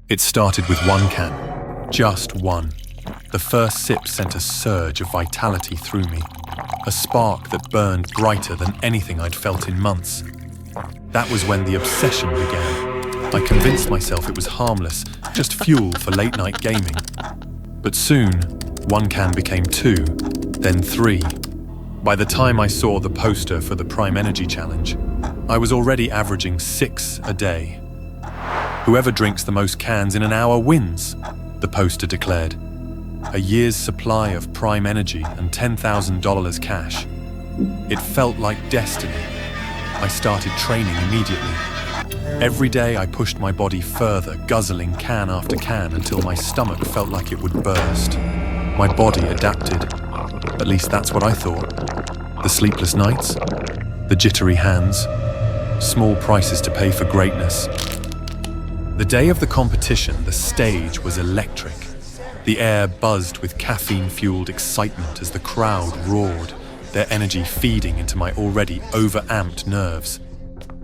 It started with one can, just one. The first sip sent a surge of vitality through me, a spark that burned brighter than anything I'd felt in months. That was when the obsession began. I convinced myself it was harmless, just fuel for late-night gaming. But soon, one can became two, then three. By the time I saw the poster for the Prime Energy Challenge, I was already averaging 6 a day. Whoever drinks the most cans in an hour wins, the poster declared. A year's supply of Prime Energy and $10,000 cash. It felt like destiny. I started training immediately. Every day I pushed my body further, guzzling can after can until my stomach felt like it would burst. My body adapted. At least that's what I thought. The sleepless nights, the jittery hands, small prices to pay for greatness. The day of the competition, the stage was electric. The air buzzed with caffeine-fueled excitement as the crowd roared, their energy feeding into my already over-amped nerves.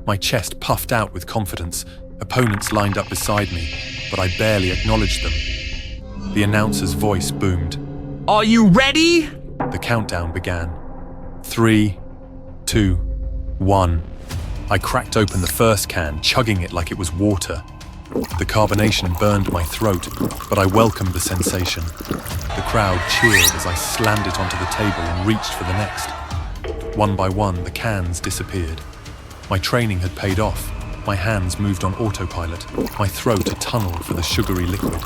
My chest puffed out with confidence. Opponents lined up beside me, but I barely acknowledged them. The announcer's voice boomed. Are you ready? The countdown began. 3, 2, 1. I cracked open the first can, chugging it like it was water. The carbonation burned my throat, but I welcomed the sensation. The crowd cheered as I slammed it onto the table and reached for the next. One by one, the cans disappeared. My training had paid off. My hands moved on autopilot, my throat a tunnel for the sugary liquid.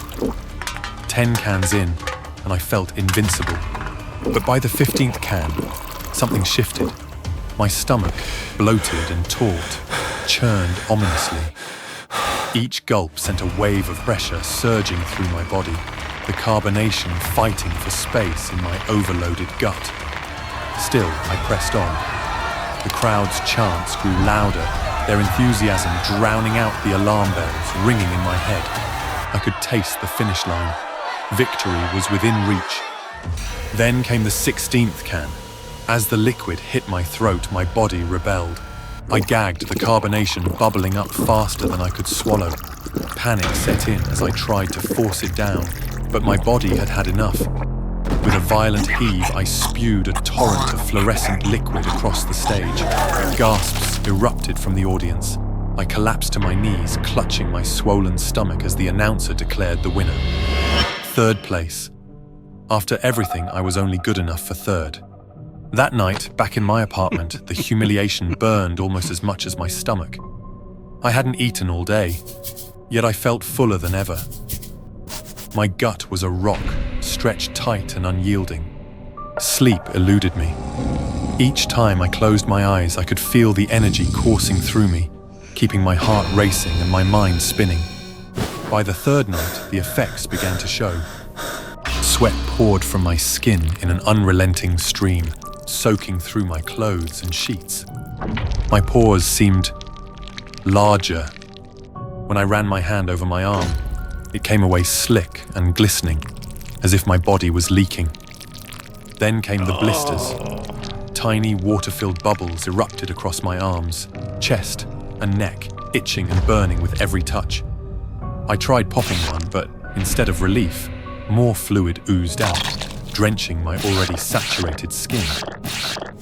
10 cans in, and I felt invincible. But by the 15th can, something shifted. My stomach, bloated and taut, churned ominously. Each gulp sent a wave of pressure surging through my body, the carbonation fighting for space in my overloaded gut. Still, I pressed on. The crowd's chants grew louder, their enthusiasm drowning out the alarm bells ringing in my head. I could taste the finish line. Victory was within reach. Then came the 16th can. As the liquid hit my throat, my body rebelled. I gagged, the carbonation bubbling up faster than I could swallow. Panic set in as I tried to force it down, but my body had had enough. With a violent heave, I spewed a torrent of fluorescent liquid across the stage. Gasps erupted from the audience. I collapsed to my knees, clutching my swollen stomach as the announcer declared the winner. 3rd place. After everything, I was only good enough for 3rd. That night, back in my apartment, the humiliation burned almost as much as my stomach. I hadn't eaten all day, yet I felt fuller than ever. My gut was a rock, stretched tight and unyielding. Sleep eluded me. Each time I closed my eyes, I could feel the energy coursing through me, keeping my heart racing and my mind spinning. By the 3rd night, the effects began to show. Sweat poured from my skin in an unrelenting stream, soaking through my clothes and sheets. My pores seemed larger. When I ran my hand over my arm, it came away slick and glistening, as if my body was leaking. Then came the blisters. Tiny water-filled bubbles erupted across my arms, chest and neck, itching and burning with every touch. I tried popping one, but instead of relief, more fluid oozed out, drenching my already saturated skin.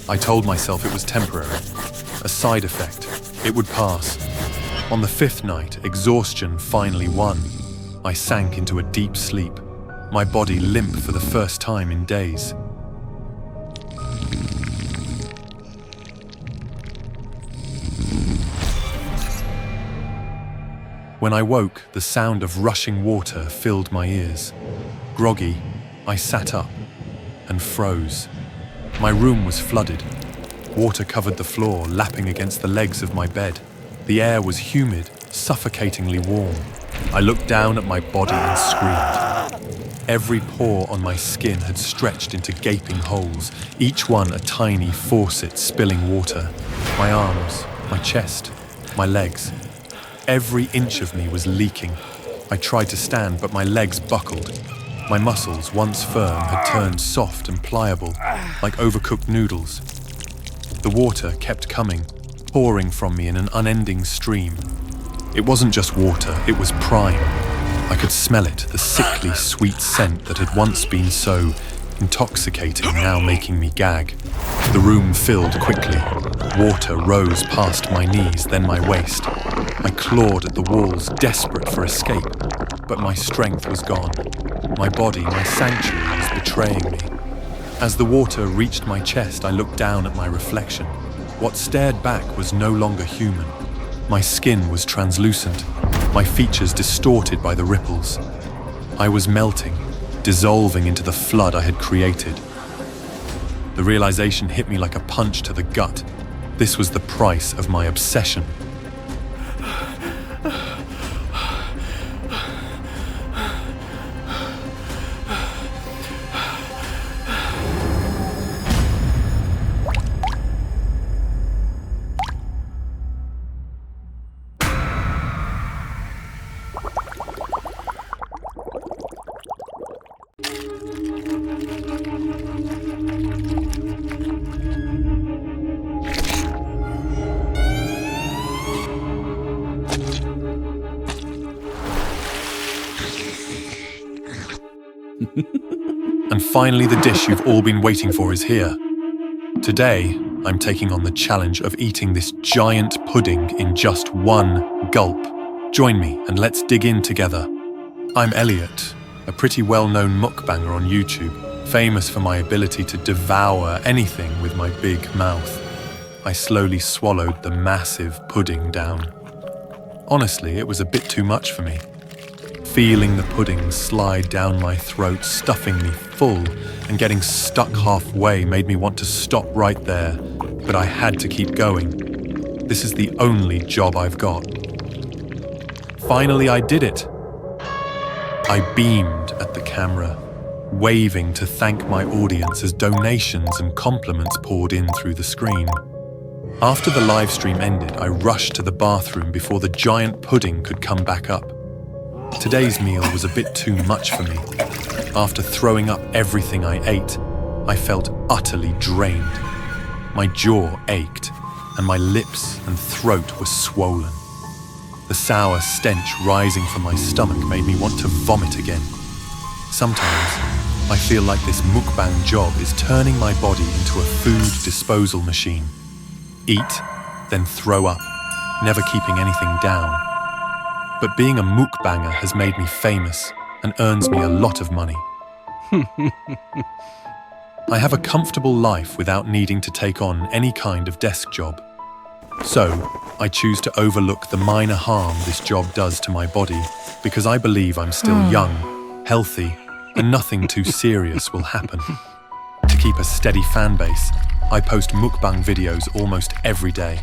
I told myself it was temporary, a side effect. It would pass. On the 5th night, exhaustion finally won. I sank into a deep sleep, my body limp for the first time in days. When I woke, the sound of rushing water filled my ears. Groggy, I sat up and froze. My room was flooded. Water covered the floor, lapping against the legs of my bed. The air was humid, suffocatingly warm. I looked down at my body and screamed. Every pore on my skin had stretched into gaping holes, each one a tiny faucet spilling water. My arms, my chest, my legs. Every inch of me was leaking. I tried to stand, but my legs buckled. My muscles, once firm, had turned soft and pliable, like overcooked noodles. The water kept coming, pouring from me in an unending stream. It wasn't just water, it was prime. I could smell it, the sickly, sweet scent that had once been so intoxicating, now making me gag. The room filled quickly. Water rose past my knees, then my waist. I clawed at the walls, desperate for escape, but my strength was gone. My body, my sanctuary, was betraying me. As the water reached my chest, I looked down at my reflection. What stared back was no longer human. My skin was translucent, my features distorted by the ripples. I was melting, dissolving into the flood I had created. The realization hit me like a punch to the gut. This was the price of my obsession. And finally, the dish you've all been waiting for is here. Today, I'm taking on the challenge of eating this giant pudding in just one gulp. Join me and let's dig in together. I'm Elliot, a pretty well-known mukbanger on YouTube, famous for my ability to devour anything with my big mouth. I slowly swallowed the massive pudding down. Honestly, it was a bit too much for me. Feeling the pudding slide down my throat, stuffing me full, and getting stuck halfway made me want to stop right there, but I had to keep going. This is the only job I've got. Finally, I did it. I beamed at the camera, waving to thank my audience as donations and compliments poured in through the screen. After the live stream ended, I rushed to the bathroom before the giant pudding could come back up. Today's meal was a bit too much for me. After throwing up everything I ate, I felt utterly drained. My jaw ached, and my lips and throat were swollen. The sour stench rising from my stomach made me want to vomit again. Sometimes, I feel like this mukbang job is turning my body into a food disposal machine. Eat, then throw up, never keeping anything down. But being a mukbanger has made me famous and earns me a lot of money. I have a comfortable life without needing to take on any kind of desk job. So, I choose to overlook the minor harm this job does to my body because I believe I'm still young, healthy, and nothing too serious will happen. To keep a steady fan base, I post mukbang videos almost every day.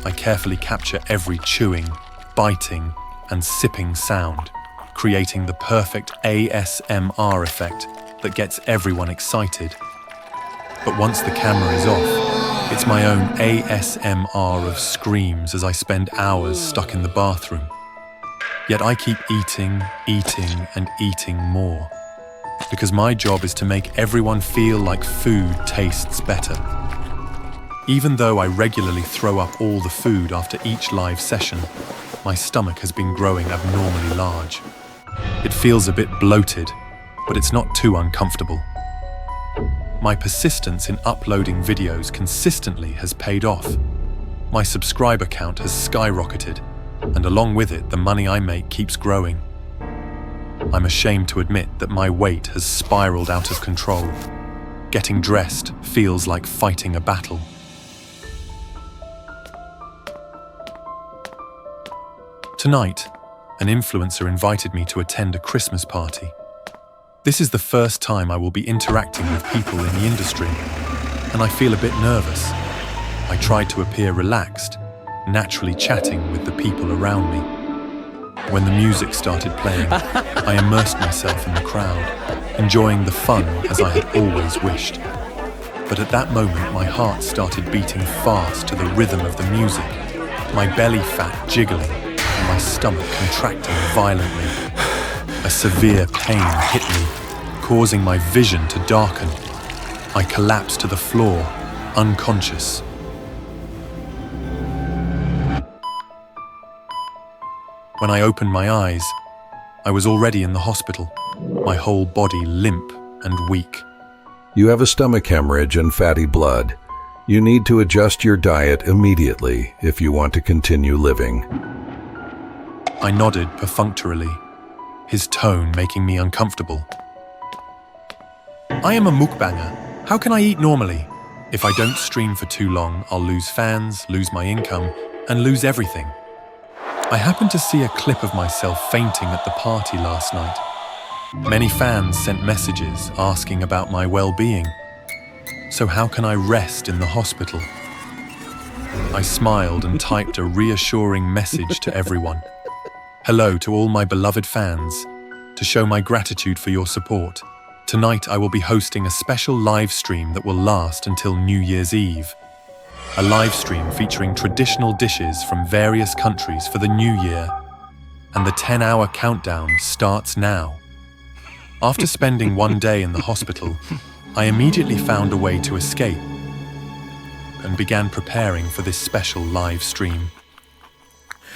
I carefully capture every chewing, biting, and sipping sound, creating the perfect ASMR effect that gets everyone excited. But once the camera is off, it's my own ASMR of screams as I spend hours stuck in the bathroom. Yet I keep eating, and eating more, because my job is to make everyone feel like food tastes better. Even though I regularly throw up all the food after each live session, my stomach has been growing abnormally large. It feels a bit bloated, but it's not too uncomfortable. My persistence in uploading videos consistently has paid off. My subscriber count has skyrocketed, and along with it, the money I make keeps growing. I'm ashamed to admit that my weight has spiraled out of control. Getting dressed feels like fighting a battle. Tonight, an influencer invited me to attend a Christmas party. This is the first time I will be interacting with people in the industry, and I feel a bit nervous. I tried to appear relaxed, naturally chatting with the people around me. When the music started playing, I immersed myself in the crowd, enjoying the fun as I had always wished. But at that moment, my heart started beating fast to the rhythm of the music, my belly fat jiggling, and my stomach contracting violently. A severe pain hit me, causing my vision to darken. I collapsed to the floor, unconscious. When I opened my eyes, I was already in the hospital, my whole body limp and weak. You have a stomach hemorrhage and fatty blood. You need to adjust your diet immediately if you want to continue living. I nodded perfunctorily, his tone making me uncomfortable. I am a mukbanger. How can I eat normally? If I don't stream for too long, I'll lose fans, lose my income, and lose everything. I happened to see a clip of myself fainting at the party last night. Many fans sent messages asking about my well-being. So how can I rest in the hospital? I smiled and typed a reassuring message to everyone. Hello to all my beloved fans. To show my gratitude for your support, tonight I will be hosting a special live stream that will last until New Year's Eve. A live stream featuring traditional dishes from various countries for the new year. And the 10-hour countdown starts now. After spending one day in the hospital, I immediately found a way to escape and began preparing for this special live stream.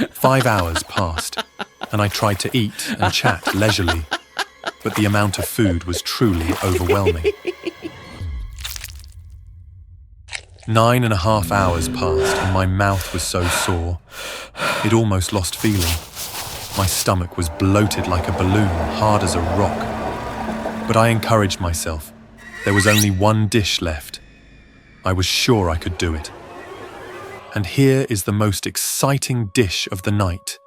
5 hours passed, and I tried to eat and chat leisurely, but the amount of food was truly overwhelming. 9.5 hours passed, and my mouth was so sore, it almost lost feeling. My stomach was bloated like a balloon, hard as a rock. But I encouraged myself. There was only one dish left. I was sure I could do it. And here is the most exciting dish of the night: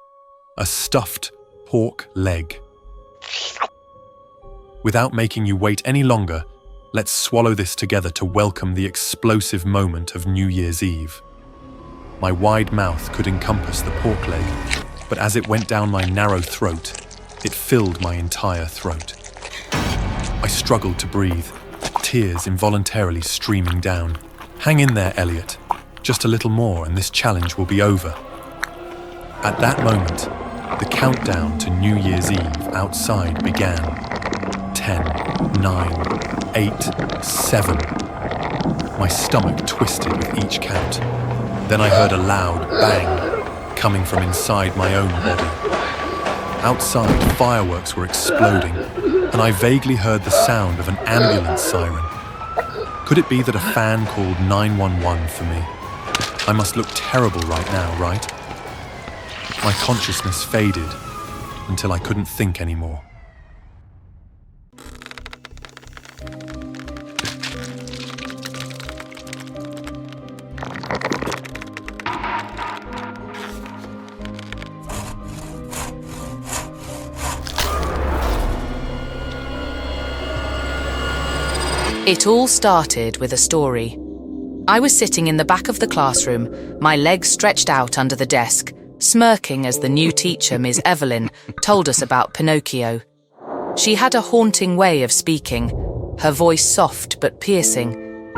a stuffed pork leg. Without making you wait any longer, let's swallow this together to welcome the explosive moment of New Year's Eve. My wide mouth could encompass the pork leg, but as it went down my narrow throat, it filled my entire throat. I struggled to breathe, tears involuntarily streaming down. Hang in there, Elliot. Just a little more and this challenge will be over. At that moment, the countdown to New Year's Eve outside began. 10, 9, 8, 7. My stomach twisted with each count. Then I heard a loud bang coming from inside my own body. Outside, fireworks were exploding, and I vaguely heard the sound of an ambulance siren. Could it be that a fan called 911 for me? I must look terrible right now, right? My consciousness faded until I couldn't think anymore. It all started with a story. I was sitting in the back of the classroom, my legs stretched out under the desk, smirking as the new teacher, Ms. Evelyn, told us about Pinocchio. She had a haunting way of speaking, her voice soft but piercing,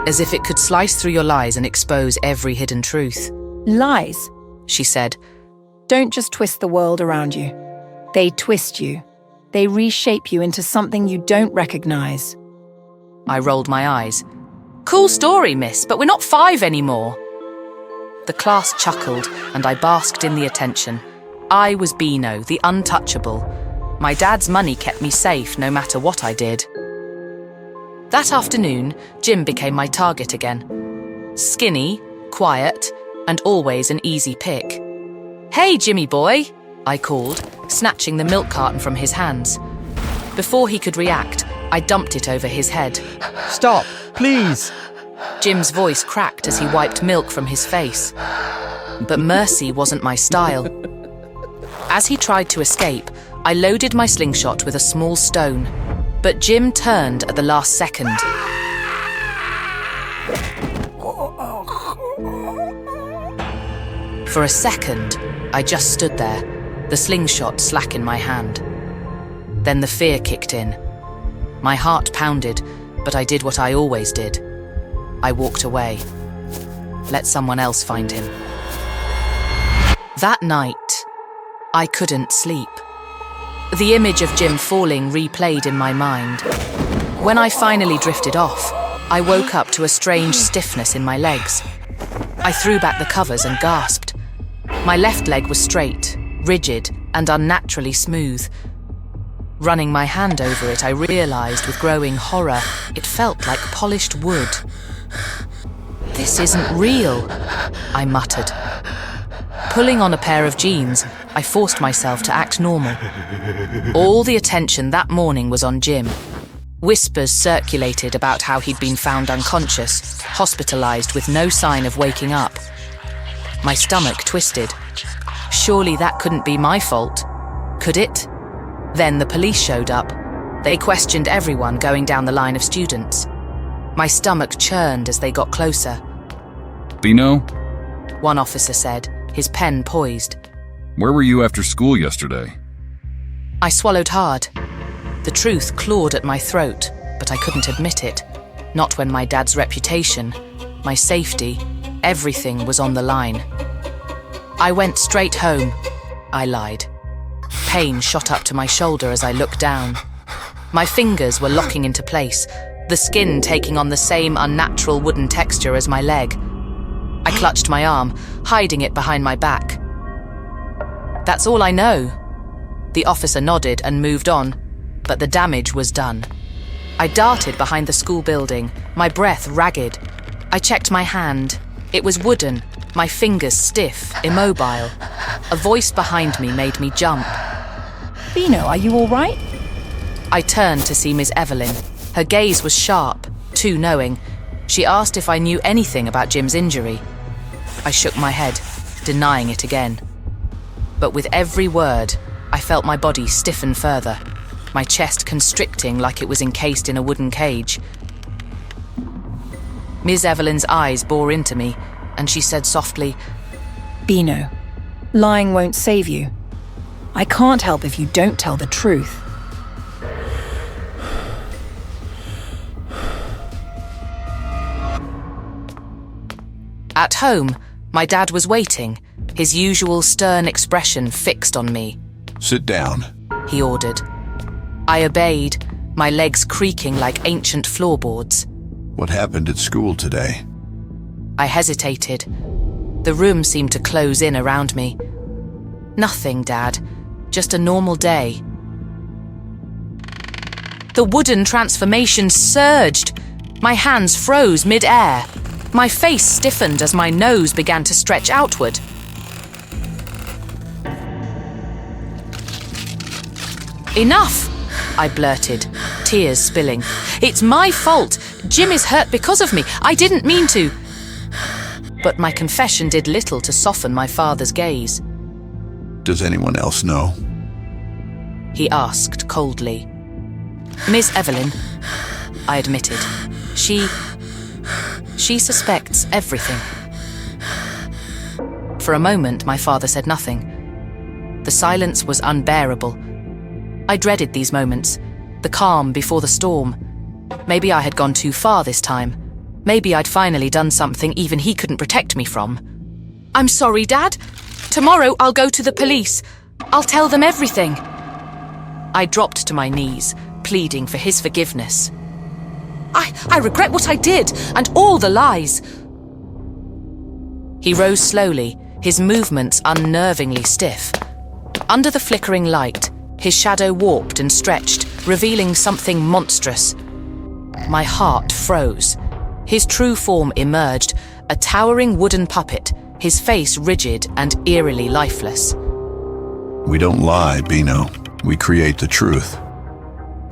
as if it could slice through your lies and expose every hidden truth. Lies, She said, don't just twist the world around you. They twist you. They reshape you into something you don't recognize. I rolled my eyes. Cool story, miss, but we're not 5 anymore. The class chuckled, and I basked in the attention. I was Beano, the untouchable. My dad's money kept me safe no matter what I did. That afternoon, Jim became my target again. Skinny, quiet, and always an easy pick. Hey, Jimmy boy, I called, snatching the milk carton from his hands. Before he could react, I dumped it over his head. Stop, please. Jim's voice cracked as he wiped milk from his face. But mercy wasn't my style. As he tried to escape, I loaded my slingshot with a small stone, but Jim turned at the last second. For a second, I just stood there, the slingshot slack in my hand. Then the fear kicked in. My heart pounded, but I did what I always did. I walked away. Let someone else find him. That night, I couldn't sleep. The image of Jim falling replayed in my mind. When I finally drifted off, I woke up to a strange stiffness in my legs. I threw back the covers and gasped. My left leg was straight, rigid, and unnaturally smooth. Running my hand over it, I realized with growing horror, it felt like polished wood. "This isn't real," I muttered. Pulling on a pair of jeans, I forced myself to act normal. All the attention that morning was on Jim. Whispers circulated about how he'd been found unconscious, hospitalized with no sign of waking up. My stomach twisted. Surely that couldn't be my fault, could it? Then the police showed up. They questioned everyone going down the line of students. My stomach churned as they got closer. Bino, One officer said, his pen poised. where were you after school yesterday? I swallowed hard. The truth clawed at my throat, but I couldn't admit it. Not when my dad's reputation, my safety, everything was on the line. I went straight home, I lied. Pain shot up to my shoulder as I looked down. My fingers were locking into place, the skin taking on the same unnatural wooden texture as my leg. I clutched my arm, hiding it behind my back. "That's all I know." The officer nodded and moved on, but the damage was done. I darted behind the school building, my breath ragged. I checked my hand. It was wooden, my fingers stiff, immobile. A voice behind me made me jump. Bino, are you all right? I turned to see Miss Evelyn. Her gaze was sharp, too knowing. She asked if I knew anything about Jim's injury. I shook my head, denying it again. But with every word, I felt my body stiffen further, my chest constricting like it was encased in a wooden cage. Miss Evelyn's eyes bore into me, and she said softly, Bino, lying won't save you. I can't help if you don't tell the truth. At home, my dad was waiting, his usual stern expression fixed on me. "Sit down." He ordered. I obeyed, my legs creaking like ancient floorboards. "What happened at school today?" I hesitated. The room seemed to close in around me. "Nothing, Dad. Just a normal day." The wooden transformation surged. My hands froze mid-air. My face stiffened as my nose began to stretch outward. "Enough!" I blurted, tears spilling. "It's my fault. Jim is hurt because of me. I didn't mean to." But my confession did little to soften my father's gaze. "Does anyone else know?" He asked coldly. "Miss Evelyn," I admitted. She suspects everything." For a moment, my father said nothing. The silence was unbearable. I dreaded these moments, the calm before the storm. Maybe I had gone too far this time. Maybe I'd finally done something even he couldn't protect me from. "I'm sorry, Dad. Tomorrow I'll go to the police. I'll tell them everything." I dropped to my knees, pleading for his forgiveness. I regret what I did, and all the lies." He rose slowly, his movements unnervingly stiff. Under the flickering light, his shadow warped and stretched, revealing something monstrous. My heart froze. His true form emerged, a towering wooden puppet, his face rigid and eerily lifeless. "We don't lie, Bino. We create the truth."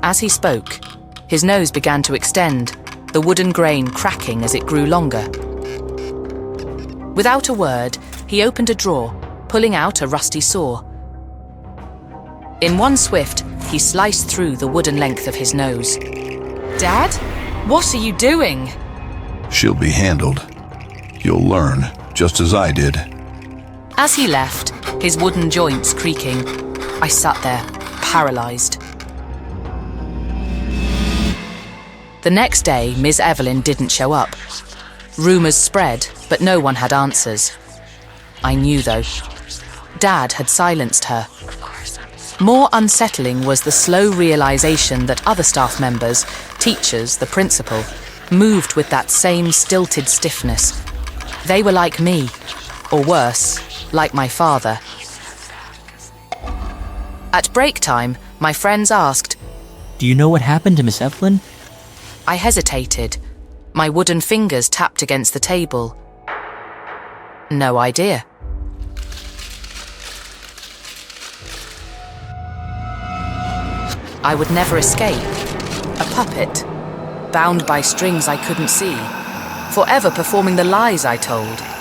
As he spoke, his nose began to extend, the wooden grain cracking as it grew longer. Without a word, he opened a drawer, pulling out a rusty saw. In one swift, he sliced through the wooden length of his nose. "Dad, what are you doing?" "She'll be handled. You'll learn, just as I did." As he left, his wooden joints creaking, I sat there, paralyzed. The next day, Miss Evelyn didn't show up. Rumours spread, but no one had answers. I knew, though. Dad had silenced her. More unsettling was the slow realisation that other staff members, teachers, the principal, moved with that same stilted stiffness. They were like me, or worse, like my father. At break time, My friends asked. Do you know what happened to Miss Evelyn? I hesitated. My wooden fingers tapped against the table. No idea. I would never escape. A puppet, bound by strings I couldn't see, forever performing the lies I told.